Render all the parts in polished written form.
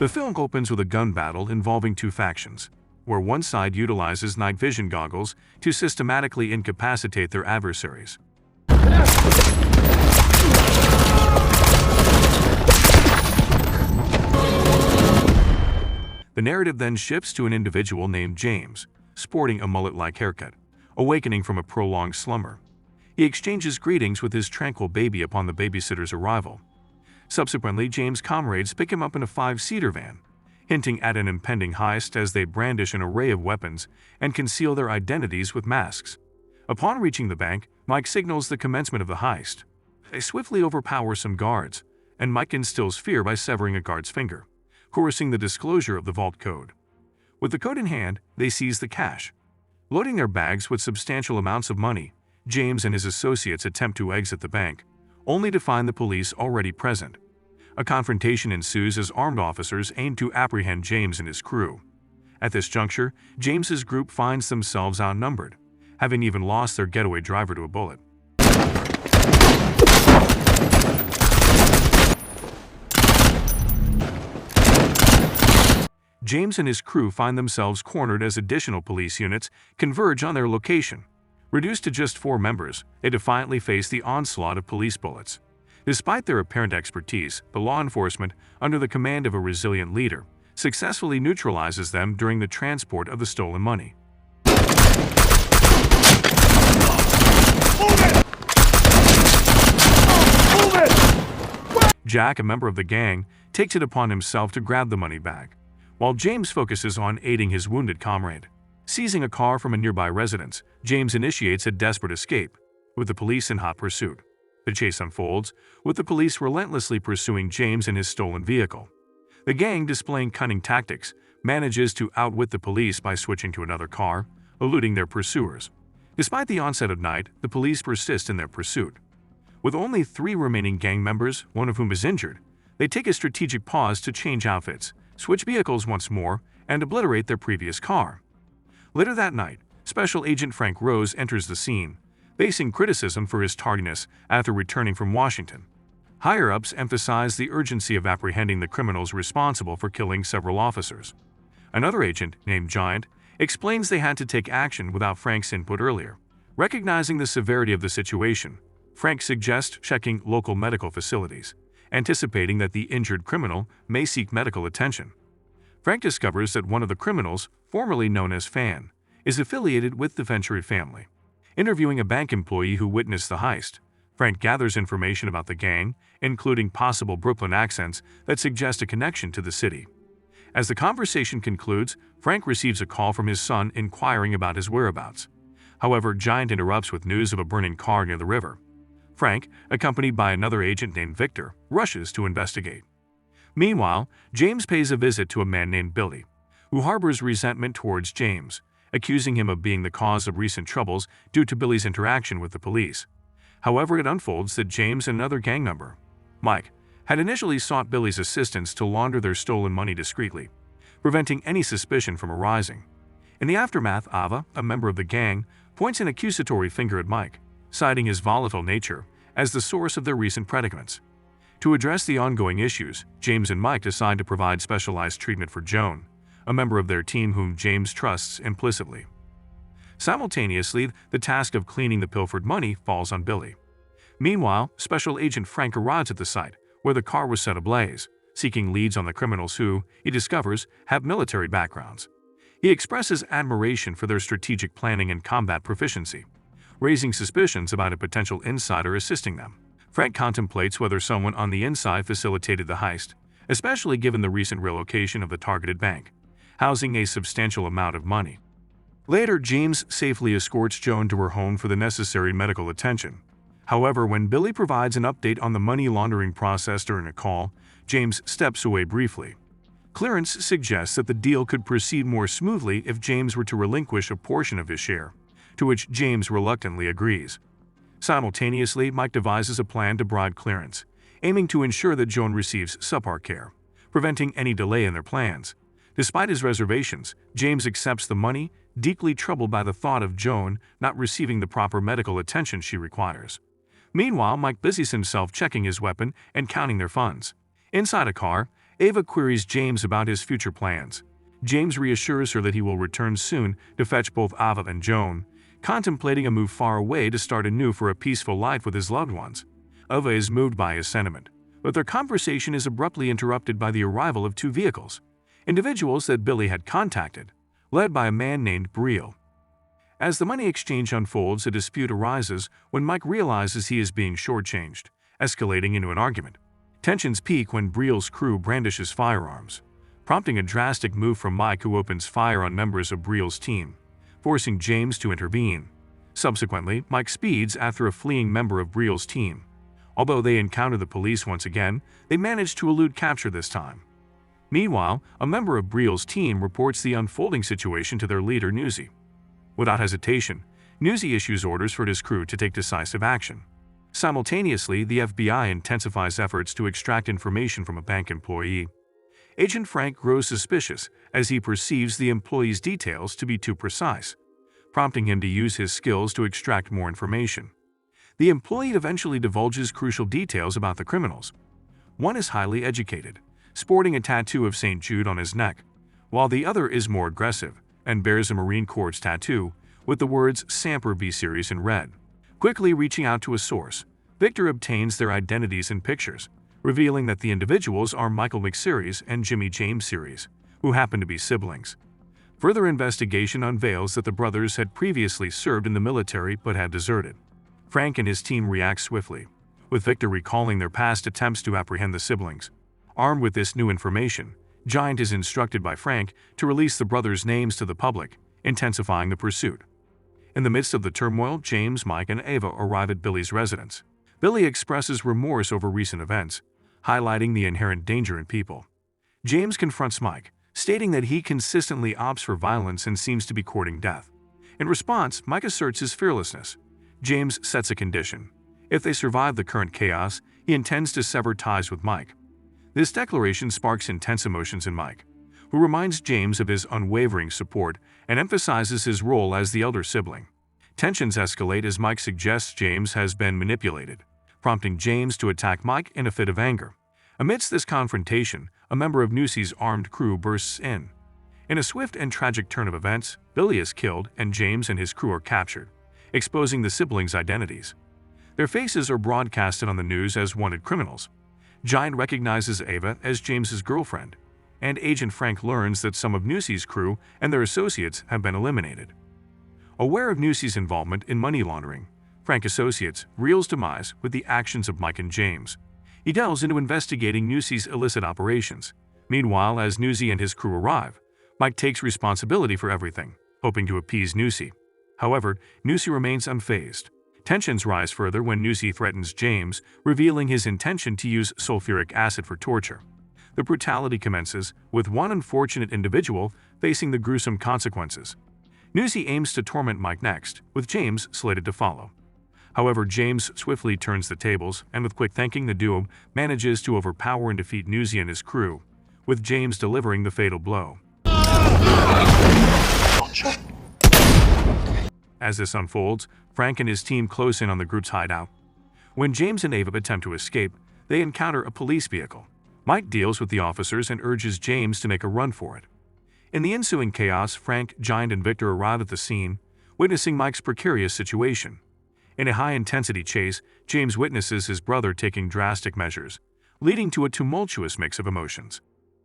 The film opens with a gun battle involving two factions, where one side utilizes night vision goggles to systematically incapacitate their adversaries. The narrative then shifts to an individual named James, sporting a mullet-like haircut, awakening from a prolonged slumber. He exchanges greetings with his tranquil baby upon the babysitter's arrival. Subsequently, James' comrades pick him up in a 5-seater van, hinting at an impending heist as they brandish an array of weapons and conceal their identities with masks. Upon reaching the bank, Mike signals the commencement of the heist. They swiftly overpower some guards, and Mike instills fear by severing a guard's finger, coercing the disclosure of the vault code. With the code in hand, they seize the cash. Loading their bags with substantial amounts of money, James and his associates attempt to exit the bank, only to find the police already present. A confrontation ensues as armed officers aim to apprehend James and his crew. At this juncture, James's group finds themselves outnumbered, having even lost their getaway driver to a bullet. James and his crew find themselves cornered as additional police units converge on their location. Reduced to just 4 members, they defiantly face the onslaught of police bullets. Despite their apparent expertise, the law enforcement, under the command of a resilient leader, successfully neutralizes them during the transport of the stolen money. Jack, a member of the gang, takes it upon himself to grab the money bag, while James focuses on aiding his wounded comrade. Seizing a car from a nearby residence, James initiates a desperate escape, with the police in hot pursuit. The chase unfolds, with the police relentlessly pursuing James and his stolen vehicle. The gang, displaying cunning tactics, manages to outwit the police by switching to another car, eluding their pursuers. Despite the onset of night, the police persist in their pursuit. With only 3 remaining gang members, one of whom is injured, they take a strategic pause to change outfits, switch vehicles once more, and obliterate their previous car. Later that night, Special Agent Frank Rose enters the scene, facing criticism for his tardiness after returning from Washington. Higher-ups emphasize the urgency of apprehending the criminals responsible for killing several officers. Another agent, named Giant, explains they had to take action without Frank's input earlier. Recognizing the severity of the situation, Frank suggests checking local medical facilities, anticipating that the injured criminal may seek medical attention. Frank discovers that one of the criminals, formerly known as Fan, is affiliated with the Venturi family. Interviewing a bank employee who witnessed the heist, Frank gathers information about the gang, including possible Brooklyn accents that suggest a connection to the city. As the conversation concludes, Frank receives a call from his son inquiring about his whereabouts. However, Giant interrupts with news of a burning car near the river. Frank, accompanied by another agent named Victor, rushes to investigate. Meanwhile, James pays a visit to a man named Billy, who harbors resentment towards James, accusing him of being the cause of recent troubles due to Billy's interaction with the police. However, it unfolds that James and another gang member, Mike, had initially sought Billy's assistance to launder their stolen money discreetly, preventing any suspicion from arising. In the aftermath, Ava, a member of the gang, points an accusatory finger at Mike, citing his volatile nature as the source of their recent predicaments. To address the ongoing issues, James and Mike decide to provide specialized treatment for Joan, a member of their team whom James trusts implicitly. Simultaneously, the task of cleaning the pilfered money falls on Billy. Meanwhile, Special Agent Frank arrives at the site, where the car was set ablaze, seeking leads on the criminals who, he discovers, have military backgrounds. He expresses admiration for their strategic planning and combat proficiency, raising suspicions about a potential insider assisting them. Frank contemplates whether someone on the inside facilitated the heist, especially given the recent relocation of the targeted bank, housing a substantial amount of money. Later, James safely escorts Joan to her home for the necessary medical attention. However, when Billy provides an update on the money laundering process during a call, James steps away briefly. Clearance suggests that the deal could proceed more smoothly if James were to relinquish a portion of his share, to which James reluctantly agrees. Simultaneously, Mike devises a plan to bribe Clearance, aiming to ensure that Joan receives subpar care, preventing any delay in their plans. Despite his reservations, James accepts the money, deeply troubled by the thought of Joan not receiving the proper medical attention she requires. Meanwhile, Mike busies himself checking his weapon and counting their funds. Inside a car, Ava queries James about his future plans. James reassures her that he will return soon to fetch both Ava and Joan, contemplating a move far away to start anew for a peaceful life with his loved ones. Ava is moved by his sentiment, but their conversation is abruptly interrupted by the arrival of two vehicles, individuals that Billy had contacted, led by a man named Briel. As the money exchange unfolds, a dispute arises when Mike realizes he is being shortchanged, escalating into an argument. Tensions peak when Briel's crew brandishes firearms, prompting a drastic move from Mike, who opens fire on members of Briel's team, forcing James to intervene. Subsequently, Mike speeds after a fleeing member of Briel's team. Although they encounter the police once again, they manage to elude capture this time. Meanwhile, a member of Briel's team reports the unfolding situation to their leader, Newsy. Without hesitation, Newsy issues orders for his crew to take decisive action. Simultaneously, the FBI intensifies efforts to extract information from a bank employee. Agent Frank grows suspicious as he perceives the employee's details to be too precise, prompting him to use his skills to extract more information. The employee eventually divulges crucial details about the criminals. One is highly educated, sporting a tattoo of St. Jude on his neck, while the other is more aggressive and bears a Marine Corps tattoo with the words Semper Be Series in red. Quickly reaching out to a source, Victor obtains their identities and pictures, revealing that the individuals are Michael McSeries and Jimmy James Series, who happen to be siblings. Further investigation unveils that the brothers had previously served in the military but had deserted. Frank and his team react swiftly, with Victor recalling their past attempts to apprehend the siblings. Armed with this new information, Giant is instructed by Frank to release the brothers' names to the public, intensifying the pursuit. In the midst of the turmoil, James, Mike, and Ava arrive at Billy's residence. Billy expresses remorse over recent events, highlighting the inherent danger in people. James confronts Mike, stating that he consistently opts for violence and seems to be courting death. In response, Mike asserts his fearlessness. James sets a condition. If they survive the current chaos, he intends to sever ties with Mike. This declaration sparks intense emotions in Mike, who reminds James of his unwavering support and emphasizes his role as the elder sibling. Tensions escalate as Mike suggests James has been manipulated, prompting James to attack Mike in a fit of anger. Amidst this confrontation, a member of Newsy's armed crew bursts in. In a swift and tragic turn of events, Billy is killed and James and his crew are captured, exposing the siblings' identities. Their faces are broadcasted on the news as wanted criminals. Giant recognizes Ava as James's girlfriend, and Agent Frank learns that some of Newsy's crew and their associates have been eliminated. Aware of Newsy's involvement in money laundering, Frank associates Briel's demise with the actions of Mike and James. He delves into investigating Newsy's illicit operations. Meanwhile, as Newsy and his crew arrive, Mike takes responsibility for everything, hoping to appease Newsy. However, Newsy remains unfazed. Tensions rise further when Newsy threatens James, revealing his intention to use sulfuric acid for torture. The brutality commences, with one unfortunate individual facing the gruesome consequences. Newsy aims to torment Mike next, with James slated to follow. However, James swiftly turns the tables, and with quick thinking, the duo manages to overpower and defeat Newsy and his crew, with James delivering the fatal blow. As this unfolds, Frank and his team close in on the group's hideout. When James and Ava attempt to escape, they encounter a police vehicle. Mike deals with the officers and urges James to make a run for it. In the ensuing chaos, Frank, Giant, and Victor arrive at the scene, witnessing Mike's precarious situation. In a high-intensity chase, James witnesses his brother taking drastic measures, leading to a tumultuous mix of emotions.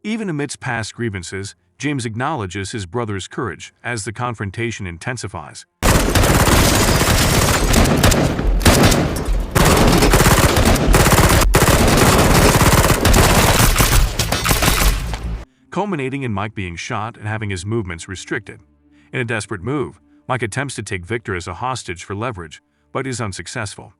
Even amidst past grievances, James acknowledges his brother's courage as the confrontation intensifies. Culminating in Mike being shot and having his movements restricted. In a desperate move, Mike attempts to take Victor as a hostage for leverage, but is unsuccessful.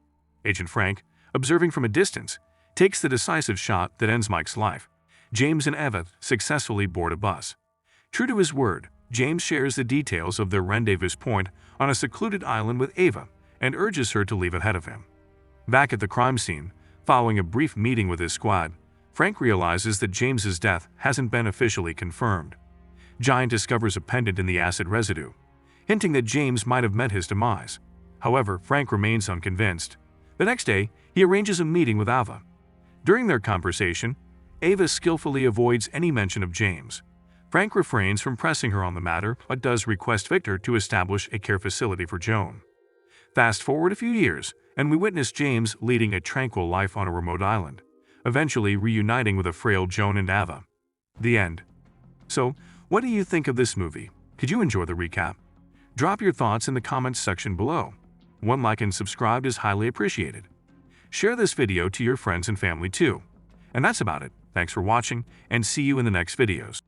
Agent Frank, observing from a distance, takes the decisive shot that ends Mike's life. James and Eva successfully board a bus. True to his word, James shares the details of their rendezvous point on a secluded island with Ava and urges her to leave ahead of him. Back at the crime scene, following a brief meeting with his squad, Frank realizes that James's death hasn't been officially confirmed. Giant discovers a pendant in the acid residue, hinting that James might have met his demise. However, Frank remains unconvinced. The next day, he arranges a meeting with Ava. During their conversation, Ava skillfully avoids any mention of James. Frank refrains from pressing her on the matter but does request Victor to establish a care facility for Joan. Fast forward a few years, and we witness James leading a tranquil life on a remote island, eventually reuniting with a frail Joan and Ava. The end. So, what do you think of this movie? Did you enjoy the recap? Drop your thoughts in the comments section below. One like and subscribe is highly appreciated. Share this video to your friends and family too. And that's about it. Thanks for watching, and see you in the next videos.